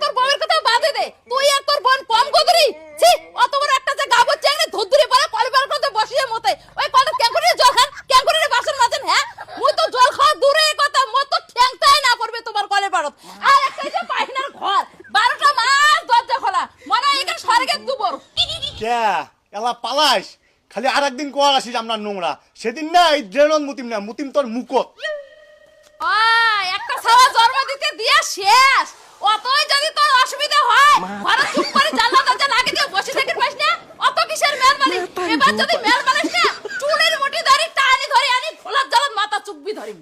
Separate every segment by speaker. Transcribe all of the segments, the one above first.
Speaker 1: তোর বউয়ের কথা বাদে দে, তুই আর তোর বোন কম গদুরি। ছি, অত বড় একটা যে গাবর চ্যাংড়ে ধুরধুরি পড়ে কলবার করতে বসিয়ে মতে ওই কলটা কেন করে জল খান, কেন করে বাসন মাজেন? হ্যাঁ, মুই তো জল খাওয়া দূরে কথা, মত তো ঠ্যাংটাই না পড়বে তোমার কলে পারত। আর একটা যে পায়খানার ঘর 12টা মাস দরজা খোলা, মনে হয় এখানে স্বর্গের দুবর।
Speaker 2: কে এলা পালাস? খালি আর একদিন কোয়া আসিস আমরা নোংরা, সেদিন না এই ড্রেনন মুতিম না, মুতিম তোর মুকত।
Speaker 1: একটা ছাওয়া জন্ম দিতে দিয়া শেষ, অতই যদি তোর অসুবিধা হয় ঘরে চুপ করে জানলা দরজা লাগিয়ে দিয়ে বসে থাকিস পাস না, অত কিসের মেহরবানি? এবার যদি মেহরবানি না চুলের মুঠি ধরি টানি ধরি আনি খোলার জ্বালাত মাথা চুকবি ধরিম।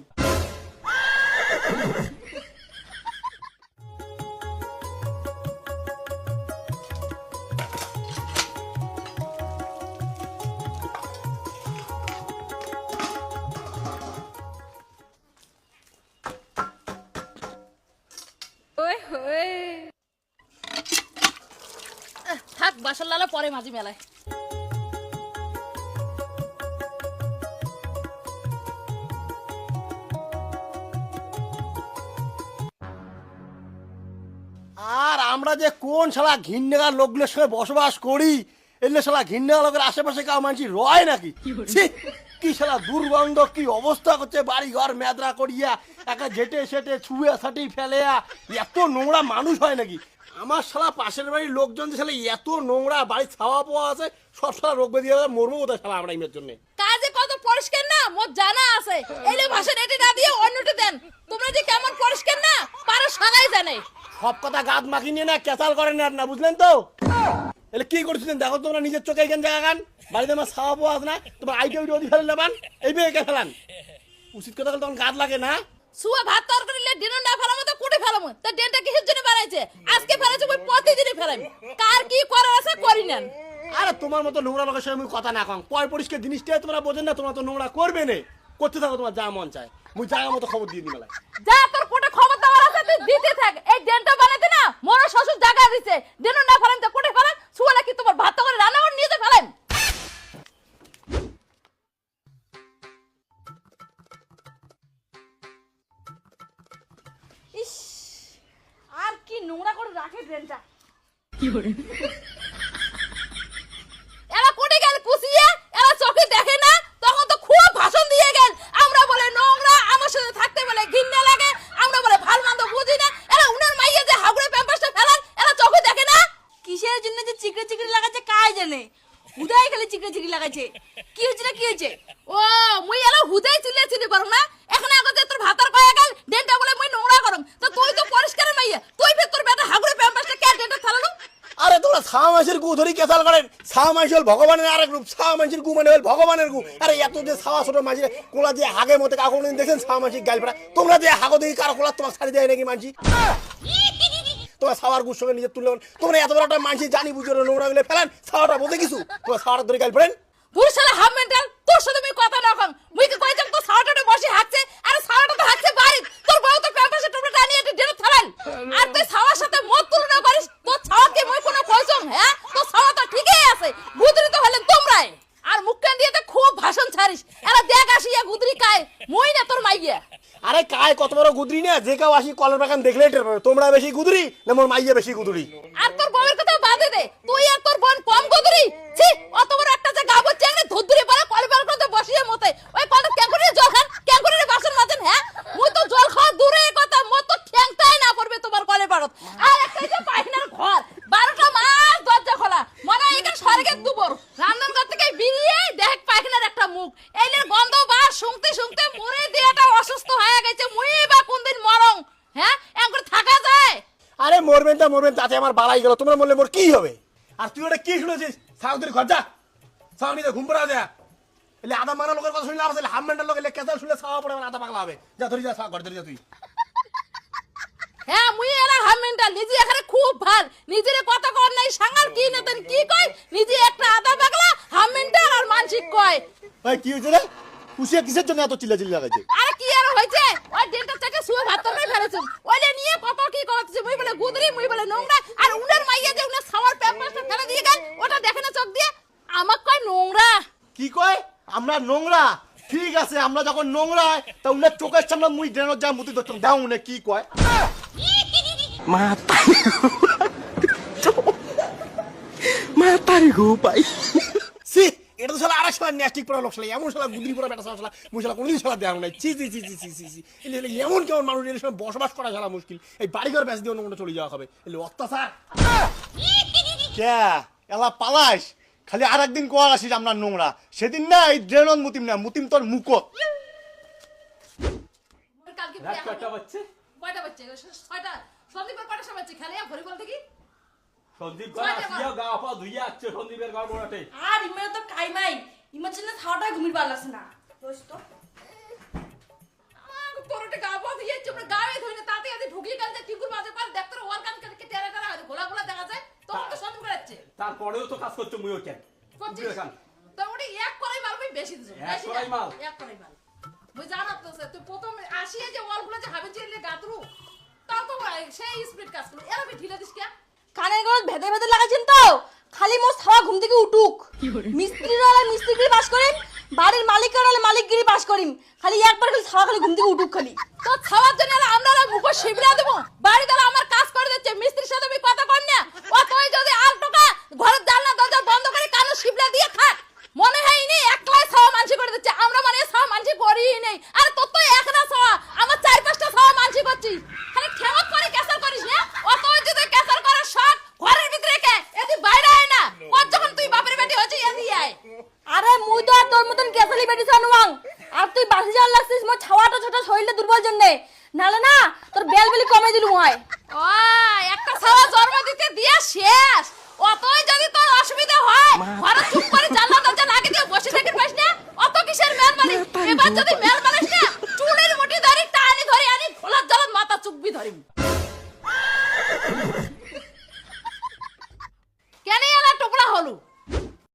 Speaker 1: থাক বাসন লালা পরে মাঝি মেলায়।
Speaker 2: আর আমরা যে কোন শালা ঘিন্নেগার লোকগুলোর সঙ্গে বসবাস করি, এলে শালা ঘিন্নেগার লোকের আশেপাশে কাউ মানছি রয় নাকি? ছি, কি শালা দুর্গন্ধ, কি অবস্থা করছে বাড়ি ঘর মেদরা করিয়া, একটা জেটে সেটে ছুঁয়ে ছাটি ফেলে, এত নোংরা মানুষ হয় নাকি? আমার শালা পাশের বাড়ির লোকজন যে শালা এত নোংরা, বাড়ি ছাওয়া পোয়া আছে, সব শালা রোগ বেঁধে যাবে, মরবো কোথায় শালা আমরা এর জন্য।
Speaker 1: কাজে কত পরিষ্কার না মোর জানা আছে, এলে ভাষণ এটি না দিয়ে অন্যটি দেন। তোমরা যে কেমন পরিষ্কার না পারো সবাই জানে।
Speaker 2: সব কথা গাদ মাখি নিয়ে না কেচাল করেন না, বুঝলেন তো? এলে কি করছিলেন দেখো তোমরা নিজের চোখে এখান জায়গা গান, বাড়িতে আমার ছাওয়া পোয়া আছে না, তোমার আইটে উইটে অধি ফেলে নেবান, এই মেয়েকে ফেলান। উচিত কথা বলে তখন গাদ লাগে না।
Speaker 1: সুয়া ভাত তরকারি লে ডিনো না ফেলামো তো কুটে ফেলামো, তা ডেনটা কিসের জন্য বানাইছে? আজকে ফেলাইছে ওই প্রতিদিনই ফেলাম, কার কি করার আছে করি নেন।
Speaker 2: আরে তোমার মতো নোংরা লোকের সঙ্গে আমি কথা না কম, পয় পরিষ্কার জিনিসটাই তোমরা বোঝেন না, তোমরা তো নোংরা করবে না, করতে থাকো তোমার যা মন চায়, মুই জায়গা মতো খবর দিয়ে দিই মেলায়।
Speaker 1: যা তোর কোটে খবর দেওয়ার আছে তুই দিতে থাক। এই ডেনটা বানাইতে না মোর শ্বশুর জায়গা দিছে, ডিনো না ফেলাম তো কুটে ফেলাম, সুয়া কি তোমার ভাত তরকারি রান্না করে নিয়ে ফেলাম। ইস, আর কি নোংরা করে রাখে ড্রেনটা। এরা কোটে গেল পুষিয়ে, এরা চোখে দেখে না, তখন তো খুব ভাষণ দিয়ে গেল। আমরা বলে নোংরা, আমার সাথে থাকতে বলে ঘৃণা লাগে, আমরা বলে ভাল মন্দ বুঝি না। এরা উনার মাইয়া যে হাগুড়ে প্যাম্পাসটা ফেলান, এরা চোখে দেখে না।
Speaker 3: কিসের জন্য যে চিকড়ে চিকড়ে লাগাচ্ছে কাজ জানে, হুদাই খালি চিকড়ে চিকড়ে লাগাচ্ছে। কি হচ্ছে না কি হচ্ছে?
Speaker 1: ও মুই এলা হুদাই চিল্লে পারো না, এখন আগে যে তোর ভাতার কয়ে গেল ডেনটা বলে মুই নোংরা করম, তো তুই তো পরিষ্কার মাইয়া, তুই ফের তোর বেটা হাগুড়ে প্যাম্পাসটা কে ডেনটা ফেলানো?
Speaker 2: আরে তোমরা ছাওয়া মাসের গু ধরি কেসাল করেন, ছাওয়া মাস হল ভগবানের আরেক রূপ, ছাওয়া মাসের গু মানে হল ভগবানের গু। আরে এত যে ছাওয়া ছোট মাসির কোলা দিয়ে হাগে মতে কাকু দেখেন ছাওয়া মাসির গাল পড়া, তোমরা যে হাগো দেখি কারো কোলা তোমার ছাড়ি দেয় নাকি মানছি? তোমার ছাওয়ার গুর সঙ্গে নিজের তুলে তোমরা এত বড় একটা মানসি জানি বুঝে নোংরা গুলো ফেলান, ছাওয়াটা বলতে কিছু তোমার ছাওয়াটা ধরে গাল পড়েন।
Speaker 1: পুরুষ শালা হাফ মেন্টাল, তোর সাথে আমি কথা না কম, মুই কি কইতাম তো ছাওয়াটা বসে হাঁকছে, আরে ছাওয়াটা তো হাঁকছে বাড়ি, তোর বউ তো প্যাম্পাসে টুকরা টানিয়ে এটি ডেনে ফেলান। আর তুই ছাওয়ার সাথে মত তুলনা করিস, তোর ছাওয়াকে মুই কোনো কইছম? হ্যাঁ, তোর ছাওয়া তো ঠিকই আছে, গুদরি তো হলেন তোমরাই। আর মুখ কান দিয়ে তো খুব ভাষণ ছাড়িস, এরা দেখ আসিয়া গুদরি কায়, মুই না তোর মাইয়া।
Speaker 2: আরে কায় কত বড় গুদরি না, যে কেউ আসি কলের বাগান দেখলে টের পাবে তোমরা বেশি গুদরি না মোর মাইয়া বেশি গুদরি।
Speaker 1: আর তোর বউয়ের কথা বাদে দে, তুই আর তোর বোন কম গুদরি। ছি, অত বড় একটা যে গাবর চ্যাংড়ে ধুরধুরি পড়ে কলবার করতে বসিয়ে মতে ওই কলটা কেন করে জল খান, কেন করে বাসন মাজেন? হ্যাঁ, মুই তো জল খাওয়া দূরে কথা, মত তো ঠ্যাংটাই না পড়বে তোমার কলে পারত। আর একটা যে পায়খানার ঘর 12টা মাস দরজা খোলা, মনে হয় এখানে স্বর্গের দুবর। রান্নাঘর থেকে বেরিয়ে দেখ পায়খানার একটা মুখ, এইলের গন্ধ বা শুনতে শুনতে মরে দেহটা অসুস্থ হয়ে গেছে, মুই বা কোনদিন মরং? হ্যাঁ, এমন করে থাকা যায়?
Speaker 2: আরে মরবেন তাতে আমার বাড়াই গেল, তোমরা বললে মোর কি হবে? আর তুই ওটা কি শুনেছিস? সাউদের ঘর যা, সাউনিতে ঘুম পড়া যা, এলে আধা মারা লোকের কথা শুনলে আমার হাফ মেন্টাল লোক এলে কেসাল শুনলে ছাওয়া পড়ে আধা পাগলা হবে। যা ধরি যা, ঘর ধরি যা তুই।
Speaker 1: হ্যাঁ, মুই এলা হাফ মেন্টাল, নিজে এখানে খুব ভাল, নিজের কথা কর নাই সাঙ্গাল কি না তেন কি কয়, নিজে একটা আধা পাগলা হাফ মেন্টাল আর মানসিক কয়।
Speaker 2: ভাই কি হয়েছে রে? কুশিয়া কিসের জন্য এত চিল্লাচিল্লি লাগাইছে?
Speaker 1: আরে কি আর হয়েছে, ওই ডেন্টার থেকে শুয়ে ভাত তরকারি ফেলেছে, ওইলে নিয়ে কত কি করতেছে, মুই বলে গুদরি, মুই বলে নোংরা, আর উনার মাইয়া যে উনার খাওয়ার প্যাম্পাসটা ফেলে দিয়ে গেল, ওটা দেখে না চোখ দিয়ে, আমাক কয় নোংরা।
Speaker 2: কি কয় আমরা নোংরা? ঠিক আছে, আমরা যখন নোংরা তা উনার চোখের সামনে মুই ড্রেনের যা মুতি ধরতাম, দাও উনি কি কয়? সি এটা তো শালা আরেক শালা ন্যাস্টিক পড়া লোক শালা এমন শালা গুদরি পড়া বেটা শালা মুই শালা কোনোদিন শালা দেওয়া নাই চি চি চি চি চি চি চি এলে এমন কেমন মানুষ এর সঙ্গে বসবাস করা শালা মুশকিল এই বাড়িঘর ব্যাস দিয়ে অন্য কোনো চলে যাওয়া হবে এলে অত্যাচার
Speaker 4: কে এলা পালাস খালি আর একদিন কোয়ার আসিস আমরা নোংরা সেদিন না এই ড্রেনন মুতিম না মুতিম তোর মুকত
Speaker 1: কালকে
Speaker 2: রাত কয়টা বাজছে
Speaker 1: কয়টা বাজছে 6টা সন্দীপের কয়টার সময় বাজছে খেলে ভলিবল দেখি
Speaker 2: সন্দীপ গা আসিয়া গা পা ধুইয়া আসছে সন্দীপের ঘর বড়াতে
Speaker 3: আর ইমেল তো কাইমাই ইমেল জন্য খাওয়াটা ঘুমির পার লাগছে না দোস্ত
Speaker 1: তোরটে গা পা দিয়ে চুপড়ে গায়ে ধুইনে তাতে আদি ঢুকিয়ে গেল যে টিকুর মাঝে পার দেখতে ওয়াল কান কে টেরা টেরা গোলা গোলা দেখা যায় তখন তো সন্দীপ করাচ্ছে
Speaker 2: তারপরেও তো কাজ করছো মুইও কেন
Speaker 1: তো ওটা এক করাই মাল ভাই বেশি দিছো
Speaker 2: এক কড়াই মাল?
Speaker 1: এক করাই মাল বুঝ জানা তো স্যার তুই প্রথম আসিয়ে যে ওয়ালগুলো যে হাবে চিরলে গাতরু তাও তো সেই স্পিড কাজ করো এরা ঢিলা দিস কে
Speaker 3: কানের গলত ভেদে ভেদে লাগাছেন তো খালি মোর ছাওয়া ঘুম থেকে উঠুক মিস্ত্রিরা মিস্ত্রিগিরি পাস করিম বাড়ির মালিকেরা মালিকগিরি পাস করিম খালি একবার খালি ছাওয়া খালি ঘুম থেকে উঠুক খালি
Speaker 1: তো খাওয়ার জন্য আমরা মুখ শিবরা দেবো বাড়ি দ্বারা আমার কাজ করে দিচ্ছে মিস্ত্রির সাথে আমি কথা কর না ও তুই যদি আলটোকা ঘরের জানলা দরজা বন্ধ করে কানো শিবরা দিয়ে খা মনে হয় নি একলাই ছাওয়া মানসি করে দিচ্ছে আমরা মানে ছাওয়া মানসি করি নেই আর তোর তো একটা ছাওয়া আমার 4-5টা ছাওয়া মানসি করছি খালি খেমত করে ক্যাসার করিস না ও তুই যদি ক্যাসার করার শখ ঘরের ভিতরে কে এদি বাইরে আয় না ও যখন তুই বাপের বেটি হচ্ছে এদি আয়
Speaker 3: আরে মুই তো আর তোর মতন কেসালি বেটি জানুয়াং আর তুই বাসি যাওয়ার লাগছিস মোর ছাওয়াটা ছোট শরীরে দুর্বল জন্যে নালে না তোর বেলবেলি কমে দিলু হয়
Speaker 1: ও একটা ছাওয়া জন্ম দিতে দিয়া শেষ অতই যদি তোর অসুবিধা হয় ঘরে চুপ করে জানলা দরজা লাগিয়ে দিয়ে বসে থাকিস পাস না অত কিসের মেহরবানি এবার যদি মেহরবানি